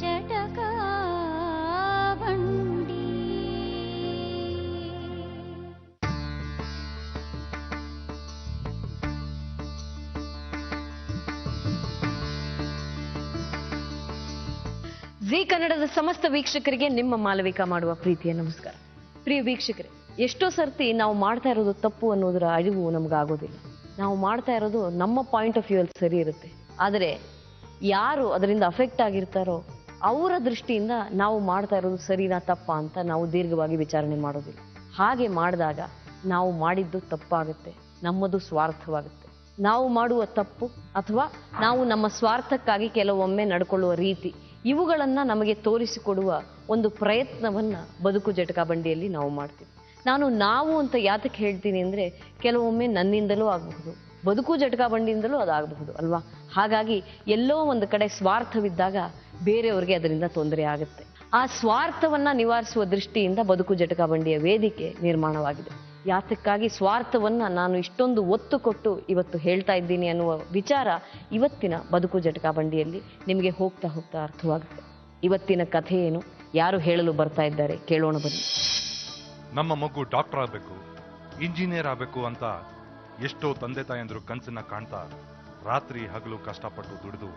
ಜಟಕಾ ಬಂಡಿ. ಜಿ ಕನ್ನಡದ ಸಮಸ್ತ ವೀಕ್ಷಕರಿಗೆ ನಿಮ್ಮ ಮಾಲವಿಕಾ ಮಾಡುವ ಪ್ರೀತಿಯ ನಮಸ್ಕಾರ. ಪ್ರಿಯ ವೀಕ್ಷಕರೇ, ಎಷ್ಟೋ ಸರ್ತಿ ನಾವು ಮಾಡ್ತಾ ಇರೋದು ತಪ್ಪು ಅನ್ನೋದರ ಅರಿವು ನಮಗಾಗೋದಿಲ್ಲ. ನಾವು ಮಾಡ್ತಾ ಇರೋದು ನಮ್ಮ ಪಾಯಿಂಟ್ ಆಫ್ ವ್ಯೂ ಅಲ್ಲಿ ಸರಿ ಇರುತ್ತೆ, ಆದರೆ ಯಾರು ಅದರಿಂದ ಅಫೆಕ್ಟ್ ಆಗಿರ್ತಾರೋ ಅವರ ದೃಷ್ಟಿಯಿಂದ ನಾವು ಮಾಡ್ತಾ ಇರೋದು ಸರಿನಾ ತಪ್ಪಾ ಅಂತ ನಾವು ದೀರ್ಘವಾಗಿ ವಿಚಾರಣೆ ಮಾಡೋದಿಲ್ಲ. ಹಾಗೆ ಮಾಡಿದಾಗ ನಾವು ಮಾಡಿದ್ದು ತಪ್ಪಾಗುತ್ತೆ, ನಮ್ಮದು ಸ್ವಾರ್ಥವಾಗುತ್ತೆ. ನಾವು ಮಾಡುವ ತಪ್ಪು ಅಥವಾ ನಾವು ನಮ್ಮ ಸ್ವಾರ್ಥಕ್ಕಾಗಿ ಕೆಲವೊಮ್ಮೆ ನಡ್ಕೊಳ್ಳುವ ರೀತಿ, ಇವುಗಳನ್ನ ನಮಗೆ ತೋರಿಸಿಕೊಡುವ ಒಂದು ಪ್ರಯತ್ನವನ್ನ ಬದುಕು ಜಟಕಾ ಬಂಡಿಯಲ್ಲಿ ನಾವು ಮಾಡ್ತೀವಿ. ನಾವು ಅಂತ ಯಾತಕ್ಕೆ ಹೇಳ್ತೀನಿ ಅಂದ್ರೆ, ಕೆಲವೊಮ್ಮೆ ನನ್ನಿಂದಲೂ ಆಗಬಹುದು, ಬದುಕು ಜಟಕಾ ಬಂಡಿಯಿಂದಲೂ ಅದಾಗಬಹುದು ಅಲ್ವಾ. ಹಾಗಾಗಿ ಎಲ್ಲೋ ಒಂದು ಕಡೆ ಸ್ವಾರ್ಥವಿದ್ದಾಗ ಬೇರೆಯವ್ರಿಗೆ ಅದರಿಂದ ತೊಂದರೆ ಆಗುತ್ತೆ. ಆ ಸ್ವಾರ್ಥವನ್ನ ನಿವಾರಿಸುವ ದೃಷ್ಟಿಯಿಂದ ಬದುಕು ಜಟಕಾ ಬಂಡಿಯ ವೇದಿಕೆ ನಿರ್ಮಾಣವಾಗಿದೆ. ಯಾತಕ್ಕಾಗಿ ಸ್ವಾರ್ಥವನ್ನ ನಾನು ಇಷ್ಟೊಂದು ಒತ್ತು ಕೊಟ್ಟು ಇವತ್ತು ಹೇಳ್ತಾ ಇದ್ದೀನಿ ಅನ್ನುವ ವಿಚಾರ ಇವತ್ತಿನ ಬದುಕು ಜಟಕಾ ಬಂಡಿಯಲ್ಲಿ ನಿಮಗೆ ಹೋಗ್ತಾ ಹೋಗ್ತಾ ಅರ್ಥವಾಗುತ್ತೆ. ಇವತ್ತಿನ ಕಥೆ ಏನು, ಯಾರು ಹೇಳಲು ಬರ್ತಾ ಇದ್ದಾರೆ ಕೇಳೋಣ ಬನ್ನಿ. ನಮ್ಮ ಮಗು ಡಾಕ್ಟರ್ ಆಗಬೇಕು, ಇಂಜಿನಿಯರ್ ಆಗಬೇಕು ಅಂತ ಎಷ್ಟೋ ತಂದೆ ತಾಯಂದ್ರು ಕನಸನ್ನ ಕಾಣ್ತಾ ರಾತ್ರಿ ಹಗಲು ಕಷ್ಟಪಟ್ಟು ದುಡಿದು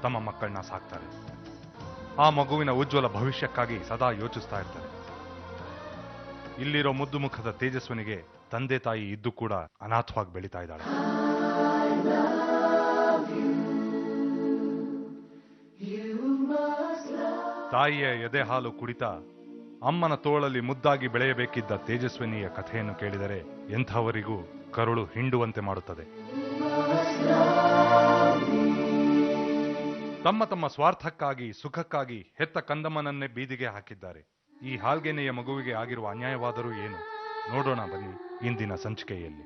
ತಮ್ಮ ಮಕ್ಕಳನ್ನ ಸಾಕ್ತಾರೆ. ಆ ಮಗುವಿನ ಉಜ್ವಲ ಭವಿಷ್ಯಕ್ಕಾಗಿ ಸದಾ ಯೋಚಿಸ್ತಾ ಇರ್ತಾರೆ. ಇಲ್ಲಿರೋ ಮುದ್ದು ಮುಖದ ತೇಜಸ್ವಿನಿಗೆ ತಂದೆ ತಾಯಿ ಇದ್ದು ಕೂಡ ಅನಾಥವಾಗಿ ಬೆಳೀತಾ ಇದ್ದಾಳೆ. ತಾಯಿಯ ಎದೆ ಹಾಲು ಕುಡಿತಾ ಅಮ್ಮನ ತೋಳಲ್ಲಿ ಮುದ್ದಾಗಿ ಬೆಳೆಯಬೇಕಿದ್ದ ತೇಜಸ್ವಿನಿಯ ಕಥೆಯನ್ನು ಕೇಳಿದರೆ ಎಂಥವರಿಗೂ ಕರುಳು ಹಿಂಡುವಂತೆ ಮಾಡುತ್ತದೆ. ತಮ್ಮ ತಮ್ಮ ಸ್ವಾರ್ಥಕ್ಕಾಗಿ ಸುಖಕ್ಕಾಗಿ ಹೆತ್ತ ಕಂದಮ್ಮನನ್ನೇ ಬೀದಿಗೆ ಹಾಕಿದ್ದಾರೆ. ಈ ಹಾಲ್ಗೆನೆಯ ಮಗುವಿಗೆ ಆಗಿರುವ ಅನ್ಯಾಯವಾದರೂ ಏನು, ನೋಡೋಣ ಬನ್ನಿ ಇಂದಿನ ಸಂಚಿಕೆಯಲ್ಲಿ.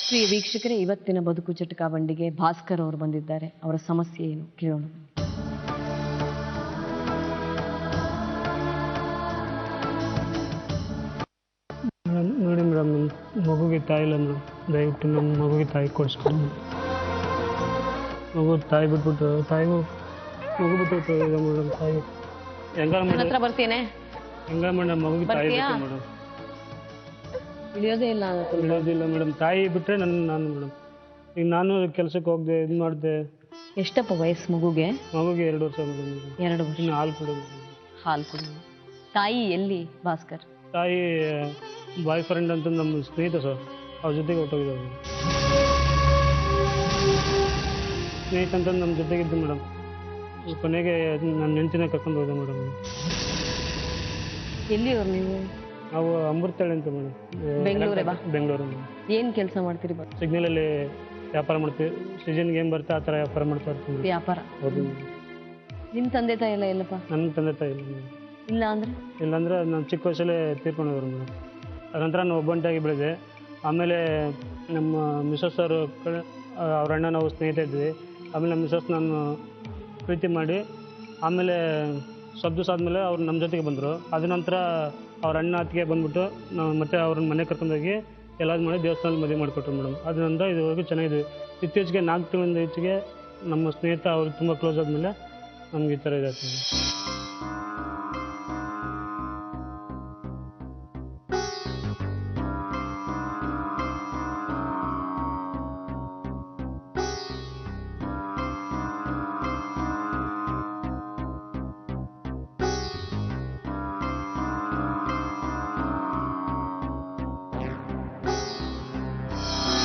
ಪ್ರಿಯ ವೀಕ್ಷಕರೇ, ಇವತ್ತಿನ ಬದುಕು ಜಟಕಾ ಬಂಡಿಗೆ ಭಾಸ್ಕರ್ ಅವರು ಬಂದಿದ್ದಾರೆ. ಅವರ ಸಮಸ್ಯೆ ಏನು ಕೇಳೋಣ. ನೋಡಿ ಮೇಡಮ್, ನಮ್ಮ ಮಗುಗೆ ತಾಯಿ ಇಲ್ಲ ಮೇಡಮ್, ದಯವಿಟ್ಟು ನಮ್ಮ ಮಗುಗೆ ತಾಯಿ ಕೊಡಿಸ್ಕೊಂಡು. ಮಗು ತಾಯಿ ಬಿಟ್ಬಿಟ್ಟು ತಾಯಿಗೂ ಮಗು ಬಿಟ್ಟು ಮೇಡಮ್, ತಾಯಿ ಹೆಂಗ ಬರ್ತೀನಿ ಹೆಂಗ ಮೇಡಮ್, ಮಗುಗೆ ತಾಯಿ ಬಿಟ್ಟು ಮೇಡಮ್ ಇಳಿಯೋದೇ ಇಲ್ಲ ಇಳಿಯೋದಿಲ್ಲ ಮೇಡಮ್. ತಾಯಿ ಬಿಟ್ಟರೆ ನಾನು ಮೇಡಮ್, ಈಗ ನಾನು ಕೆಲಸಕ್ಕೆ ಹೋಗ್ದೆ ಇದು ಮಾಡಿದೆ. ಎಷ್ಟಪ್ಪ ವಯಸ್ಸು ಮಗುಗೆ? ಮಗುಗೆ 2 ವರ್ಷ ಮೇಡಮ್. 2 ವರ್ಷ. ಇನ್ನು ಹಾಲು ಕೊಡೋದು. ಹಾಲು ಕೊಡೋದು. ತಾಯಿ ಎಲ್ಲಿ ಭಾಸ್ಕರ್? ತಾಯಿ ಬಾಯ್ ಫ್ರೆಂಡ್ ಅಂತ ನಮ್ಮ ಸ್ನೇಹಿತ ಸರ್, ಅವ್ರ ಜೊತೆಗೆ ಹೊರಟೋಗಿದ್ದಾರೆ. ಸ್ನೇಹಿತ ಅಂತ ನಮ್ಮ ಜೊತೆಗಿದ್ದು ಮೇಡಮ್, ಕೊನೆಗೆ ನನ್ನ ಹೆಂಡತಿನ ಕರ್ಕೊಂಡು ಹೋದೆ ಮೇಡಮ್. ಎಲ್ಲಿಯವ್ರು ನೀವು? ನಾವು ಅಮೃತಳ್ಳಿ ಅಂತ ಮೇಡಮ್, ಬೆಂಗಳೂರು. ಏನು ಕೆಲಸ ಮಾಡ್ತೀರಿ? ಸಿಗ್ನಲಲ್ಲಿ ವ್ಯಾಪಾರ ಮಾಡ್ತೀವಿ. ಸೀಸನ್ಗೆ ಏನು ಬರುತ್ತೆ ಆ ಥರ ವ್ಯಾಪಾರ ಮಾಡ್ತಾ ಇರ್ತೀವಿ. ವ್ಯಾಪಾರ? ಹೌದು. ನಿಮ್ಮ ತಂದೆ ತಾಯಿ ಎಲ್ಲ ಎಲ್ಲಪ್ಪ? ನನ್ನ ತಂದೆ ತಾಯಿ ಇಲ್ಲ ಇಲ್ಲಾಂದ್ರೆ ನಾನು ಚಿಕ್ಕ ವಯಸ್ಸಲ್ಲೇ ತೀರ್ಕೊಂಡವ್ರು ಮೇಡಮ್. ಅದಂತರ ನಾನು ಒಬ್ಬಂಟಾಗಿ ಬೆಳೆದೆ. ಆಮೇಲೆ ನಮ್ಮ ಮಿಸಸ್ ಅವರು ಅವ್ರ ಅಣ್ಣ ನಾವು ಸ್ನೇಹಿತ ಇದ್ವಿ. ಆಮೇಲೆ ನಮ್ಮ ಮಿಸಸ್ ನಾನು ಪ್ರೀತಿ ಮಾಡಿ ಆಮೇಲೆ ಸ್ವಲ್ಪ ದಿವಸ ಆದಮೇಲೆ ಅವ್ರು ನಮ್ಮ ಜೊತೆಗೆ ಬಂದರು. ಅದ ನಂತರ ಅವ್ರ ಅಣ್ಣ ಅತ್ತಿಗೆ ಬಂದ್ಬಿಟ್ಟು ನಾವು ಮತ್ತೆ ಅವ್ರನ್ನ ಮನೆ ಕರ್ಕೊಂಡೋಗಿ ಎಲ್ಲಾದ್ರು ಮಾಡಿ ದೇವಸ್ಥಾನದಲ್ಲಿ ಮದುವೆ ಮಾಡಿಕೊಟ್ರು ಮೇಡಮ್. ಅದರಿಂದ ಇದುವರೆಗೂ ಚೆನ್ನಾಗಿದೆ. ಇತ್ತೀಚೆಗೆ 4 ತಿಂಗಳಿಂದ ಈಚೆಗೆ ನಮ್ಮ ಸ್ನೇಹಿತ ಅವ್ರು ತುಂಬ ಕ್ಲೋಸ್ ಆದಮೇಲೆ ನಮ್ಗೆ ಈ ಥರ ಇದೆ.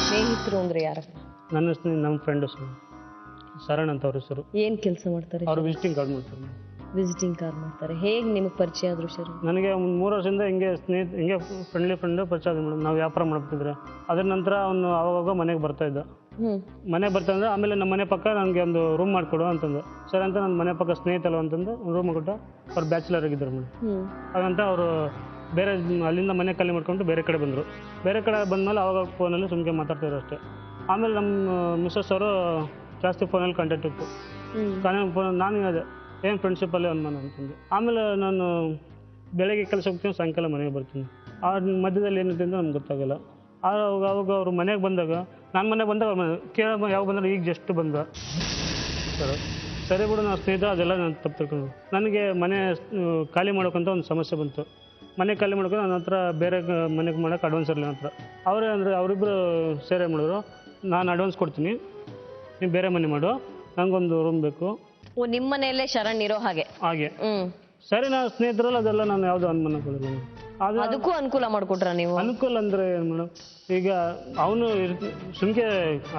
ಸ್ನೇಹಿತರು ಅಂದ್ರೆ ಯಾರಪ್ಪ? ನಮ್ಮ ಫ್ರೆಂಡ್ ಶರಣ್ ಅಂತ ಅವ್ರ ಹೆಸರು. ಏನ್ ಕೆಲಸ ಮಾಡ್ತಾರೆ? ಅವ್ರು ವಿಸಿಟಿಂಗ್ ಕಾರ್ಡ್ ಮಾಡ್ತಾರೆ. ವಿಸಿಟಿಂಗ್ ಕಾರ್ಡ್ ಮಾಡ್ತಾರೆ. ಹೇಗೆ ನಿಮಗೆ ಪರಿಚಯ ಆದ್ರು ಶರಣ್? ನನಗೆ ಒಂದು 3 ವರ್ಷದಿಂದ ಹಿಂಗೆ ಫ್ರೆಂಡ್ಲಿ ಪರಿಚಯ ಆದ ಮೇಡಮ್. ನಾವು ವ್ಯಾಪಾರ ಮಾಡ್ತಿದ್ರೆ ಅದ್ರ ನಂತರ ಅವನು ಅವಾಗ ಮನೆಗೆ ಬರ್ತಾ ಇದ್ದ. ಮನೆಗೆ ಬರ್ತಾ ಅಂದ್ರೆ ಆಮೇಲೆ ನಮ್ಮ ಮನೆ ಪಕ್ಕ ನನಗೆ ಒಂದು ರೂಮ್ ಮಾಡಿಕೊಡು ಅಂತಂದು. ಸರಿ ಅಂತ ನನ್ನ ಮನೆ ಪಕ್ಕ ಸ್ನೇಹಿತಲ್ಲ ಅಂತಂದು ರೂಮ್ ಕೊಟ್ಟ. ಅವ್ರು ಬ್ಯಾಚುಲರ್ ಆಗಿದ್ದರು ಮೇಡಮ್. ಹಾಗಂತ ಅವರು ಬೇರೆ ಅಲ್ಲಿಂದ ಮನೆ ಖಾಲಿ ಮಾಡ್ಕೊಂಡು ಬೇರೆ ಕಡೆ ಬಂದರು. ಬೇರೆ ಕಡೆ ಬಂದಮೇಲೆ ಅವಾಗ ಫೋನಲ್ಲಿ ಸುಮ್ಮನೆ ಮಾತಾಡ್ತಿದ್ರು ಅಷ್ಟೇ. ಆಮೇಲೆ ನಮ್ಮ ಮಿಸಸ್ ಅವರು ಜಾಸ್ತಿ ಫೋನಲ್ಲಿ ಕಾಂಟ್ಯಾಕ್ಟ್ ಇತ್ತು. ನಾನು ಹೇಳಿದೆ ಏನು ಫ್ರೆಂಡ್ಶಿಪ್ಪಲ್ಲಿ ಅನುಮಾನ ಅಂತಂದು. ಆಮೇಲೆ ನಾನು ಬೆಳಗ್ಗೆ ಕೆಲಸ ಹೋಗ್ತೀನಿ, ಸಾಯಂಕಾಲ ಮನೆಗೆ ಬರ್ತೀನಿ. ಆ ಮಧ್ಯದಲ್ಲಿ ಏನಿದೆ ಅಂತ ನಮ್ಗೆ ಗೊತ್ತಾಗಲ್ಲ. ಅವಾಗ ಅವರು ಮನೆಗೆ ಬಂದಾಗ ನಾನು ಮನೆ ಬಂದಾಗ ಕೇಳ ಯಾವ ಬಂದ್ರೆ ಈಗ ಜಸ್ಟ್ ಬಂದ ಸರ್. ಸರಿ ಬಿಡು ನಾವು ಸ್ನೇಹಿತರು ಅದೆಲ್ಲ ನಾನು ತಪ್ಪು ತಿಳ್ಕೊಂಡು ನನಗೆ ಮನೆ ಖಾಲಿ ಮಾಡೋಕ್ಕಂತ ಒಂದು ಸಮಸ್ಯೆ ಬಂತು. ಮನೆ ಖಾಲಿ ಮಾಡ್ಕೊಂಡು ನನ್ನ ಹತ್ರ ಬೇರೆ ಮನೆಗೆ ಮಾಡೋಕೆ ಅಡ್ವಾನ್ಸ್ ಇರಲಿಲ್ಲ ನನ್ನ ಹತ್ರ. ಅವರೇ ಅಂದರೆ ಅವರಿಬ್ಬರು ಸೇರೇ ಮಾಡಿದ್ರು, ನಾನು ಅಡ್ವಾನ್ಸ್ ಕೊಡ್ತೀನಿ, ನೀವು ಬೇರೆ ಮನೆ ಮಾಡು, ನನಗೊಂದು ರೂಮ್ ಬೇಕು. ಓ ನಿಮ್ಮ ಮನೆಯಲ್ಲೇ ಶರಣ್ ಇರೋ ಹಾಗೆ. ಹಾಗೆ ಸರಿ, ನಾವು ಸ್ನೇಹಿತರಲ್ಲ ಅದೆಲ್ಲ ನಾನು ಯಾವುದೋ ಅನುಮಾನ ಕೊಡಲಿಲ್ಲ. ಅದು ಅದಕ್ಕೂ ಅನುಕೂಲ ಮಾಡಿಕೊಟ್ರ ನೀವು? ಅನುಕೂಲ ಅಂದರೆ ಏನು ಮೇಡಮ್, ಈಗ ಅವನು ಸುಮ್ಕೆ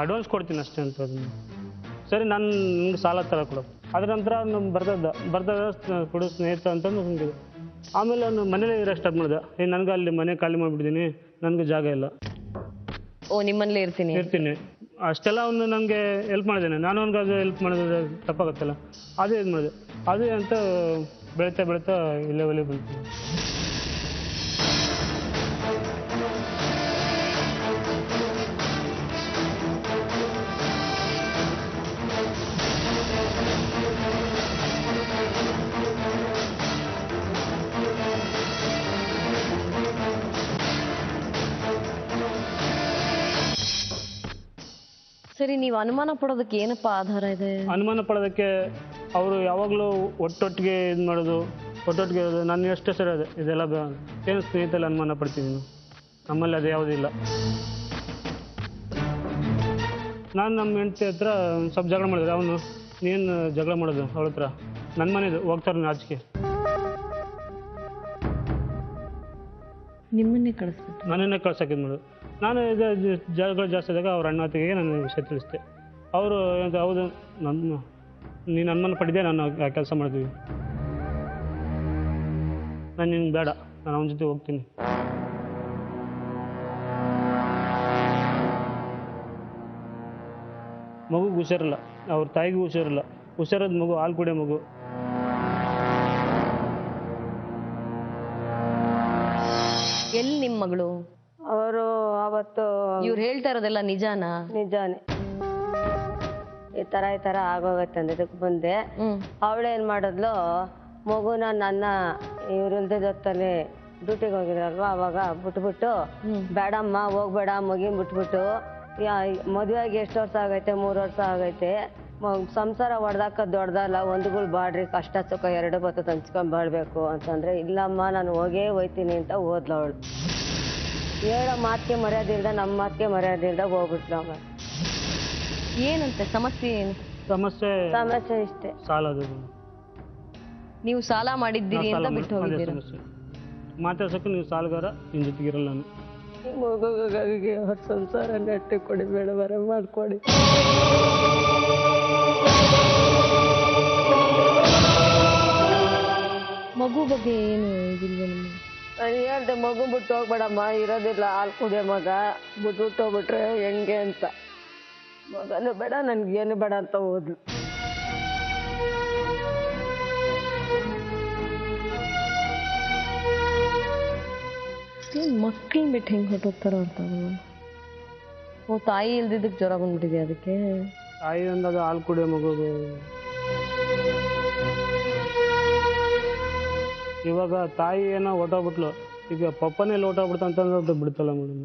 ಅಡ್ವಾನ್ಸ್ ಕೊಡ್ತೀನಿ ಅಷ್ಟೇ ಅಂತ. ಅದನ್ನು ಸರಿ ನಾನು ನಿಮ್ಗೆ ಸಾಲ ಥರ ಕೊಡು. ಅದ್ರ ನಂತರ ಅವ್ನು ಬರ್ದಾಗ ಕೊಡು ಸ್ನೇಹಿತ ಅಂತಂದು ಸುಮ್ಕಿದೆ. ಆಮೇಲೆ ಅವನು ಮನೇಲಿ ಇರೋ ಸ್ಟಾರ್ಟ್ ಮಾಡಿದೆ. ನನಗೆ ಅಲ್ಲಿ ಮನೆ ಖಾಲಿ ಮಾಡಿಬಿಟ್ಟಿದ್ದೀನಿ, ನನಗೆ ಜಾಗ ಇಲ್ಲ. ಓ ನಿಮ್ಮನೇಲಿ ಇರ್ತೀನಿ ಅಷ್ಟೆಲ್ಲ ಅವನು ನನಗೆ ಹೆಲ್ಪ್ ಮಾಡಿದ್ದೇನೆ, ನಾನು ಅವ್ನಿಗೆ ಅದು ಹೆಲ್ಪ್ ಮಾಡಿದ್ರೆ ತಪ್ಪಾಗುತ್ತಲ್ಲ, ಅದೇ ಇದು ಮಾಡಿದೆ. ಅದೇ ಅಂತ ಬೆಳೀತಾ ಇಲ್ಲೇ ಒಲೆ ಬಂತು. ಸರಿ, ನೀವು ಅನುಮಾನ ಪಡೋದಕ್ಕೆ ಏನಪ್ಪ ಆಧಾರ ಇದೆ? ಅನುಮಾನ ಪಡೋದಕ್ಕೆ ಅವರು ಯಾವಾಗಲೂ ಒಟ್ಟೊಟ್ಟಿಗೆ ಇದು ಮಾಡೋದು, ಒಟ್ಟೊಟ್ಟಿಗೆ ಇರೋದು. ನಾನು ಎಷ್ಟೇ ಸರಿ ಅದೇ ಇದೆಲ್ಲ ಏನು ಸ್ನೇಹಿತರಲ್ಲಿ ಅನುಮಾನ ಪಡ್ತೀನಿ, ನಮ್ಮಲ್ಲಿ ಅದು ಯಾವುದೂ ಇಲ್ಲ. ನಾನು ನಮ್ಮ ಹೆಂಡತಿ ಹತ್ರ ಸ್ವಲ್ಪ ಜಗಳ ಮಾಡಿದ್ರೆ, ಅವನು ನೀನು ಜಗಳ ಮಾಡೋದು ಅವಳ ಹತ್ರ, ನನ್ನ ಮನೆದು ಹೋಗ್ತಾರೆ ಆಚೆಗೆ, ನಿಮ್ಮನ್ನೇ ಕಳಿಸ್ಬಿಟ್ಟು ನನ್ನನ್ನೇ ಕಳ್ಸೋಕೆ ಮಾಡೋದು. ನಾನು ಇದು ಜಗಳ ಜಾಸ್ತಿ ಆದಾಗ ಅವ್ರ ಅಣ್ಣ ಅತ್ತಿಗೆ ನಾನು ವಿಷಯ ತಿಳಿಸ್ದೆ. ಅವರು ಹೌದು ನೀನು ಅನುಮಾನ ಪಟ್ಟಿದ್ದೆ, ನಾನು ಆ ಕೆಲಸ ಮಾಡಿದ್ವಿ, ನಾನು ನಿನ್ಗೆ ಬೇಡ, ನಾನು ಅವನ ಜೊತೆ ಹೋಗ್ತೀನಿ. ಮಗುಗೆ ಹುಷಾರಿಲ್ಲ, ಅವ್ರ ತಾಯಿಗೂ ಹುಷಾರಿಲ್ಲ, ಹುಷಾರಾದ ಮಗು, ಹಾಲು ಕುಡಿಯೋ ಮಗು. ಎಲ್ಲಿ ನಿಮ್ಮ ಮಗಳು? ಅವರು ಅವತ್ತು ಇವ್ರು ಹೇಳ್ತಾ ಇರೋದೆಲ್ಲ ನಿಜಾನಾ? ನಿಜಾನೇ, ಈ ತರ ಆಗೋಗತ್ತೆ ಅಂದಿದ್ದಕ್ಕೆ ಬಂದೆ. ಅವಳೇನ್ ಮಾಡಿದ್ಲು, ಮಗುನ ನನ್ನ ಇವ್ರಿಲ್ದ ಜೊತೆಲಿ ಡ್ಯೂಟಿಗೆ ಹೋಗಿದ್ರಲ್ವಾ, ಅವಾಗ ಬಿಟ್ಬಿಟ್ಟು ಬೇಡಮ್ಮ ಹೋಗ್ಬೇಡ ಮಗಿನ್ ಬಿಟ್ಬಿಟ್ಟು, ಮದುವೆಗೆ ಎಷ್ಟು ವರ್ಷ ಆಗೈತೆ, 3 ವರ್ಷ ಆಗೈತೆ, ಸಂಸಾರ ಹೊಡೆದಾಕ ದೊಡ್ಡದಲ್ಲ, ಒಂದುಗಳು ಬಾಡ್ರಿ, ಕಷ್ಟ ಸುಖ ಎರಡು ಬತ್ತು ಹಂಚ್ಕೊಂಡ್ ಬಾಳ್ಬೇಕು ಅಂತಂದ್ರೆ, ಇಲ್ಲಮ್ಮ ನಾನು ಹೋಗೇ ಹೋಯ್ತೀನಿ ಅಂತ ಹೋದ್ಲು ಅವಳು. ಹೇಳೋ ಮಾತಿಗೆ ಮರ್ಯಾದೆಯಿಂದ, ನಮ್ಮ ಮಾತಿಗೆ ಮರ್ಯಾದೆಯಿಂದ ಹೋಗ್ಬಿಟ್ಲು. ಅವ ಏನಂತೆ ಸಮಸ್ಯೆ? ಏನು ಸಮಸ್ಯೆ ಇಷ್ಟೇ, ಸಾಲದು. ನೀವು ಸಾಲ ಮಾಡಿದ್ದೀರಿ ಅಂತ ಬಿಟ್ಟು ಹೋಗಿದ್ದೀರಾ? ಮಾತಾಡ್ಸಕ್ಕೆ ನೀವು ಸಾಲಗಾರ, ನಿನ್ನ ಜೊತೆಗಿರಲ್ಲ ನಾನು. ಮಗುಗೆ ಅವ್ರ ಸಂಸಾರ ನೆಟ್ಟಿ ಕೊಡಿ, ಬೇಡ ಬರ ಮಾಡ್ಕೊಡಿ. ಮಗು ಬಗ್ಗೆ ಏನು ಇದಿಲ್ವ ನಿಮ್ಗೆ? ನಾನು ಹೇಳ್ದೆ, ಮಗು ಬಿಟ್ಟು ಹೋಗ್ಬೇಡಮ್ಮ, ಇರೋದಿಲ್ಲ, ಹಾಲು ಕುಡಿಯೋ ಮಗ, ಬಿಟ್ಬಿಟ್ಟು ಹೋಗ್ಬಿಟ್ರೆ ಹೆಂಗೆ ಅಂತ. ಮಗನು ಬೇಡ, ನನ್ಗೇನು ಬೇಡ ಅಂತ ಹೋದ್ಲು. ಮಕ್ಕಳನ್ನ ಬಿಟ್ಟು ಹೆಂಗೆ ಹೊಟ್ಟೋಗ್ತಾರೋ ಅರ್ಥ ಆಗಲ್ಲ. ಓ ತಾಯಿ ಇಲ್ದಿದ್ದಕ್ಕೆ ಜ್ವರ ಬಂದ್ಬಿಟ್ಟಿದೆ ಅದಕ್ಕೆ? ತಾಯಿ ಅಂದಾಗ ಹಾಲು ಕುಡಿಯೋ ಮಗುದು. ಇವಾಗ ತಾಯಿ ಏನೋ ಹೊಟ್ಟೋಗ್ಬಿಟ್ಲು, ಈಗ ಪಪ್ಪನೇ ಹೊಟ್ಟೋಗ್ಬಿಡ್ತು ಅಂತಂದ್ರೆ ಬಿಡ್ತಲ್ಲ ಮೇಡಮ್.